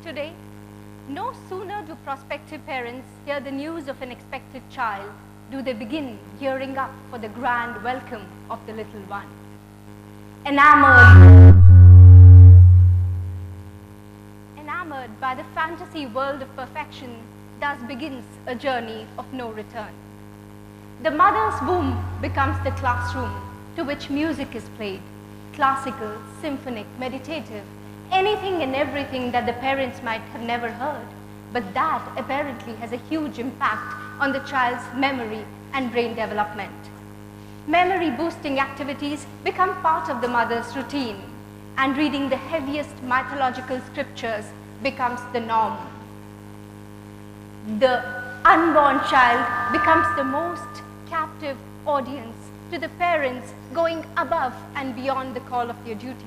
Today, no sooner do prospective parents hear the news of an expected child do they begin gearing up for the grand welcome of the little one. Enamored by the fantasy world of perfection, thus begins a journey of no return. The mother's womb becomes the classroom to which music is played, classical, symphonic, meditative, anything and everything that the parents might have never heard, but that apparently has a huge impact on the child's memory and brain development. Memory-boosting activities become part of the mother's routine, and reading the heaviest mythological scriptures becomes the norm. The unborn child becomes the most captive audience to the parents going above and beyond the call of their duties.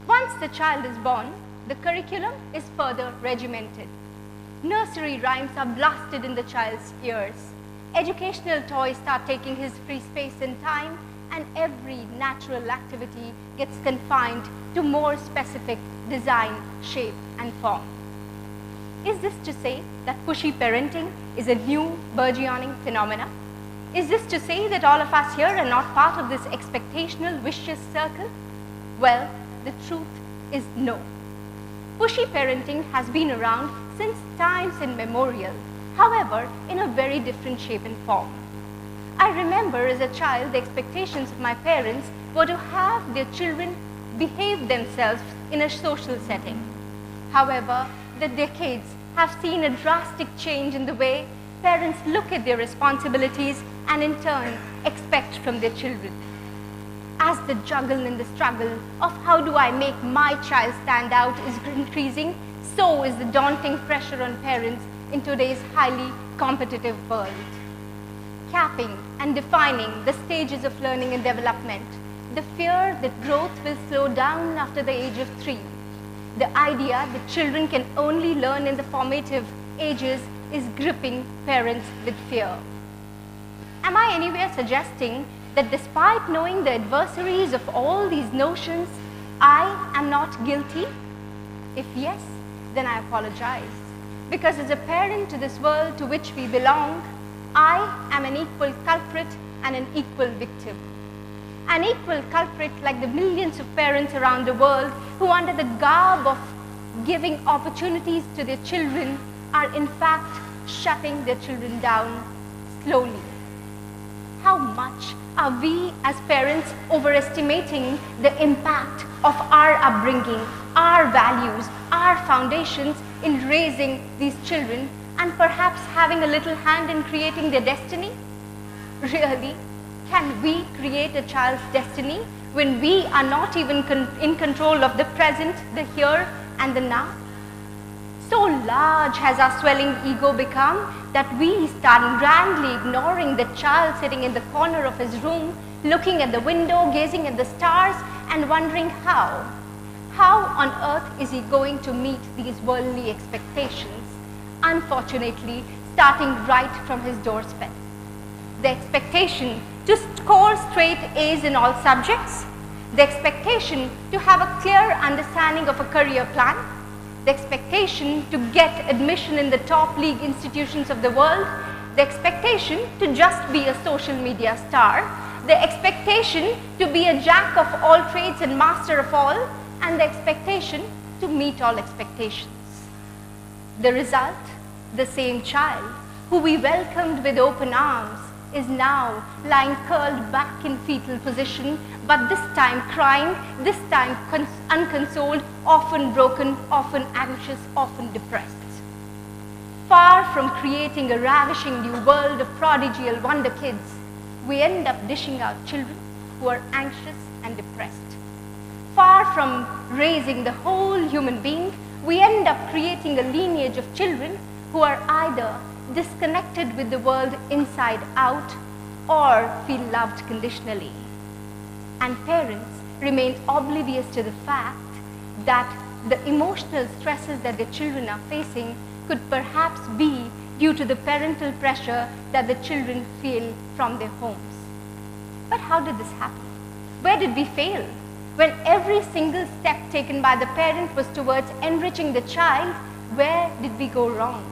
Once the child is born, the curriculum is further regimented. Nursery rhymes are blasted in the child's ears. Educational toys start taking his free space and time, and every natural activity gets confined to more specific design, shape, and form. Is this to say that pushy parenting is a new burgeoning phenomena? Is this to say that all of us here are not part of this expectational vicious circle? Well, the truth is no. Pushy parenting has been around since times immemorial, however, in a very different shape and form. I remember as a child, the expectations of my parents were to have their children behave themselves in a social setting. However, the decades have seen a drastic change in the way parents look at their responsibilities and in turn expect from their children. As the juggle and the struggle of how do I make my child stand out is increasing, so is the daunting pressure on parents in today's highly competitive world. Capping and defining the stages of learning and development, the fear that growth will slow down after the age of 3, the idea that children can only learn in the formative ages is gripping parents with fear. Am I anywhere suggesting that despite knowing the adversaries of all these notions, I am not guilty? If yes, then I apologize. Because as a parent to this world to which we belong, I am an equal culprit and an equal victim. An equal culprit like the millions of parents around the world who, under the garb of giving opportunities to their children, are in fact shutting their children down slowly. How much are we as parents overestimating the impact of our upbringing, our values, our foundations in raising these children and perhaps having a little hand in creating their destiny? Really? Can we create a child's destiny when we are not even in control of the present, the here and the now? So large has our swelling ego become that we start grandly ignoring the child sitting in the corner of his room, looking at the window, gazing at the stars, and wondering how on earth is he going to meet these worldly expectations, unfortunately starting right from his doorstep. The expectation to score straight A's in all subjects, the expectation to have a clear understanding of a career plan, the expectation to get admission in the top league institutions of the world, the expectation to just be a social media star, the expectation to be a jack of all trades and master of all, and the expectation to meet all expectations. The result, the same child who we welcomed with open arms is now lying curled back in fetal position, but this time crying, this time unconsoled, often broken, often anxious, often depressed. Far from creating a ravishing new world of prodigal wonder kids, we end up dishing out children who are anxious and depressed. Far from raising the whole human being, we end up creating a lineage of children who are either disconnected with the world inside out or feel loved conditionally. And parents remain oblivious to the fact that the emotional stresses that their children are facing could perhaps be due to the parental pressure that the children feel from their homes. But how did this happen? Where did we fail? When every single step taken by the parent was towards enriching the child, where did we go wrong?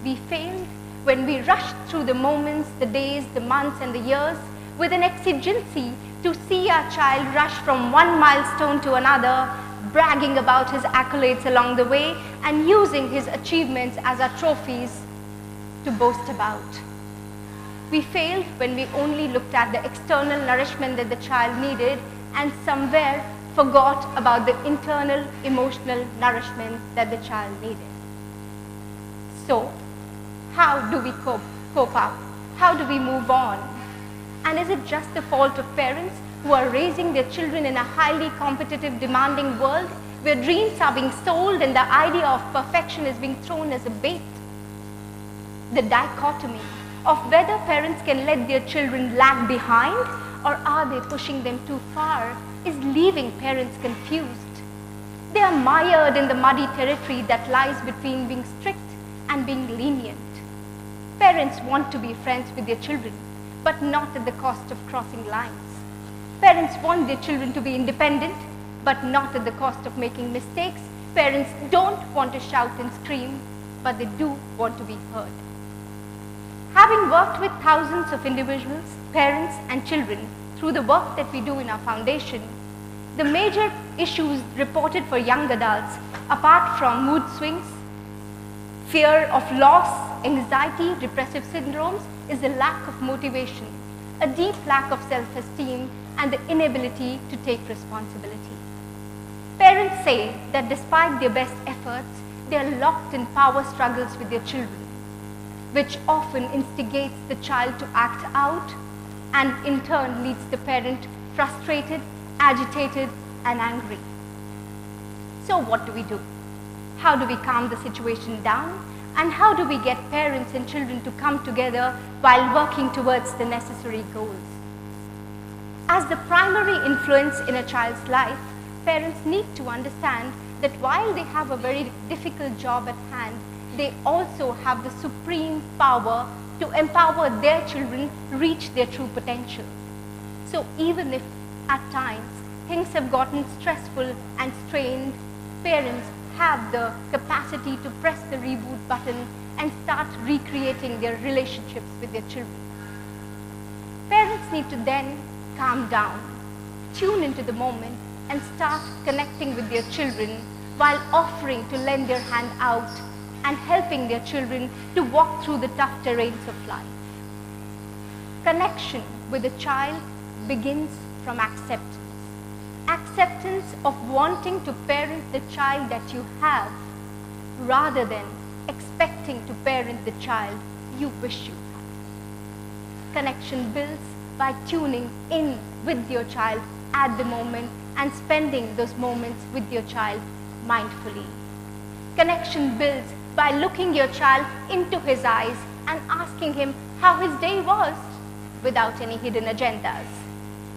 We failed when we rushed through the moments, the days, the months, and the years with an exigency to see our child rush from one milestone to another, bragging about his accolades along the way and using his achievements as our trophies to boast about. We failed when we only looked at the external nourishment that the child needed and somewhere forgot about the internal emotional nourishment that the child needed. So, how do we cope up? How do we move on? And is it just the fault of parents who are raising their children in a highly competitive, demanding world where dreams are being sold and the idea of perfection is being thrown as a bait? The dichotomy of whether parents can let their children lag behind or are they pushing them too far is leaving parents confused. They are mired in the muddy territory that lies between being strict and being lenient. Parents want to be friends with their children, but not at the cost of crossing lines. Parents want their children to be independent, but not at the cost of making mistakes. Parents don't want to shout and scream, but they do want to be heard. Having worked with thousands of individuals, parents, and children through the work that we do in our foundation, the major issues reported for young adults, apart from mood swings, fear of loss, anxiety, depressive syndromes, is a lack of motivation, a deep lack of self-esteem, and the inability to take responsibility. Parents say that despite their best efforts, they are locked in power struggles with their children, which often instigates the child to act out and in turn leads the parent frustrated, agitated, and angry. So what do? How do we calm the situation down? And how do we get parents and children to come together while working towards the necessary goals? As the primary influence in a child's life, parents need to understand that while they have a very difficult job at hand, they also have the supreme power to empower their children reach their true potential. So even if at times things have gotten stressful and strained, parents have the capacity to press the reboot button and start recreating their relationships with their children. Parents need to then calm down, tune into the moment, and start connecting with their children while offering to lend their hand out and helping their children to walk through the tough terrains of life. Connection with a child begins from acceptance. Acceptance of wanting to parent the child that you have rather than expecting to parent the child you wish you had. Connection builds by tuning in with your child at the moment and spending those moments with your child mindfully. Connection builds by looking your child into his eyes and asking him how his day was without any hidden agendas.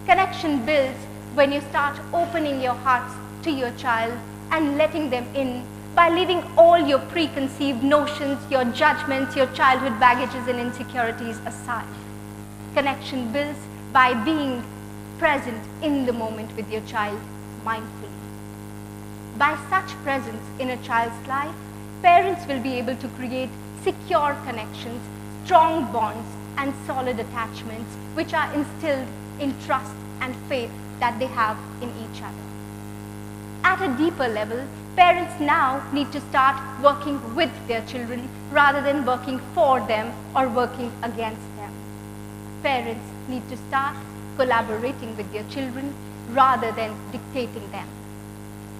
Connection builds when you start opening your hearts to your child and letting them in by leaving all your preconceived notions, your judgments, your childhood baggages and insecurities aside. Connection builds by being present in the moment with your child mindfully. By such presence in a child's life, parents will be able to create secure connections, strong bonds, and solid attachments which are instilled in trust and faith that they have in each other. At a deeper level, parents now need to start working with their children rather than working for them or working against them. Parents need to start collaborating with their children rather than dictating them.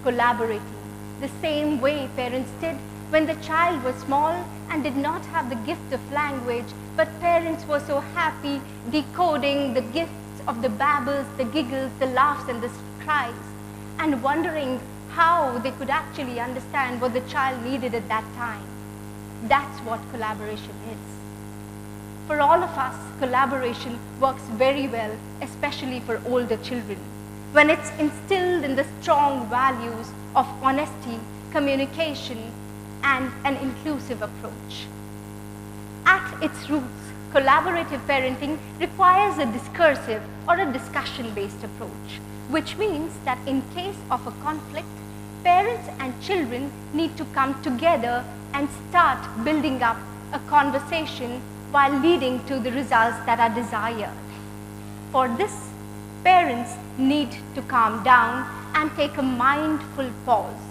Collaborating the same way parents did when the child was small and did not have the gift of language, but parents were so happy decoding the gifts of the babbles, the giggles, the laughs, and the cries, and wondering how they could actually understand what the child needed at that time. That's what collaboration is. For all of us, collaboration works very well, especially for older children, when it's instilled in the strong values of honesty, communication, and an inclusive approach. At its roots, collaborative parenting requires a discursive or a discussion-based approach, which means that in case of a conflict, parents and children need to come together and start building up a conversation while leading to the results that are desired. For this, parents need to calm down and take a mindful pause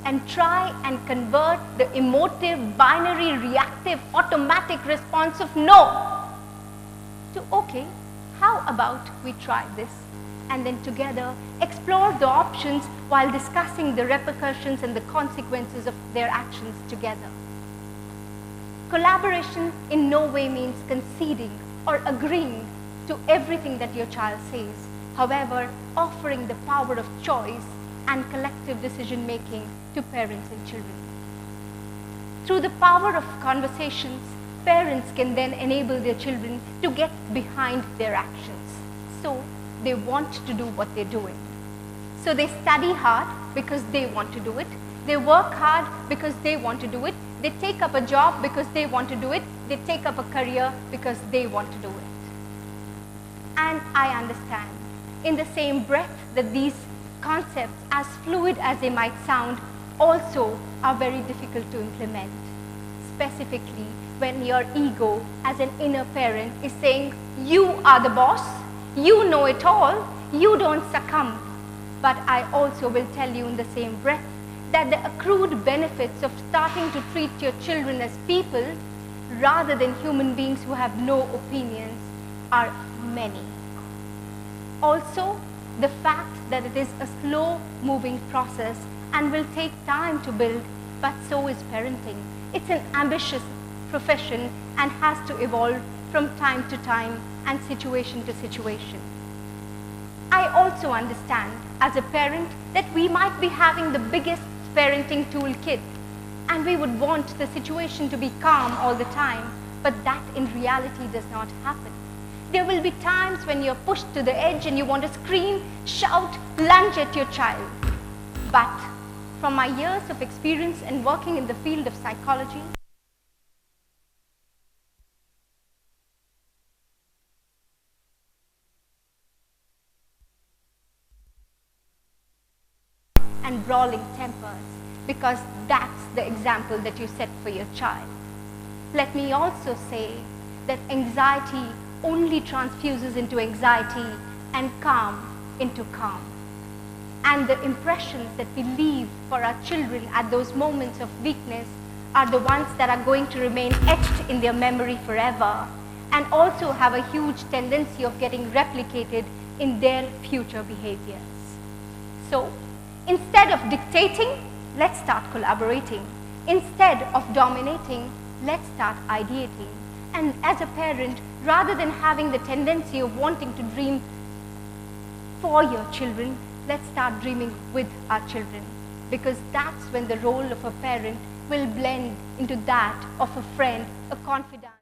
and try and convert the emotive, binary, reactive, automatic response of no to okay, how about we try this? And then together explore the options while discussing the repercussions and the consequences of their actions together. Collaboration in no way means conceding or agreeing to everything that your child says. However, offering the power of choice and collective decision making to parents and children. Through the power of conversations, parents can then enable their children to get behind their actions. So they want to do what they're doing. So they study hard because they want to do it. They work hard because they want to do it. They take up a job because they want to do it. They take up a career because they want to do it. And I understand, in the same breath, that these concepts, as fluid as they might sound, also are very difficult to implement. Specifically, when your ego as an inner parent is saying, you are the boss, you know it all, you don't succumb. But I also will tell you in the same breath that the accrued benefits of starting to treat your children as people rather than human beings who have no opinions are many. Also, the fact that it is a slow-moving process and will take time to build, but so is parenting. It's an ambitious profession and has to evolve from time to time and situation to situation. I also understand as a parent that we might be having the biggest parenting toolkit and we would want the situation to be calm all the time, but that in reality does not happen. There will be times when you're pushed to the edge and you want to scream, shout, lunge at your child. But from my years of experience and working in the field of psychology, and brawling tempers, because that's the example that you set for your child. Let me also say that anxiety only transfuses into anxiety and calm into calm. And the impressions that we leave for our children at those moments of weakness are the ones that are going to remain etched in their memory forever and also have a huge tendency of getting replicated in their future behaviors. So, instead of dictating, let's start collaborating. Instead of dominating, let's start ideating. And as a parent, rather than having the tendency of wanting to dream for your children, let's start dreaming with our children. Because that's when the role of a parent will blend into that of a friend, a confidant.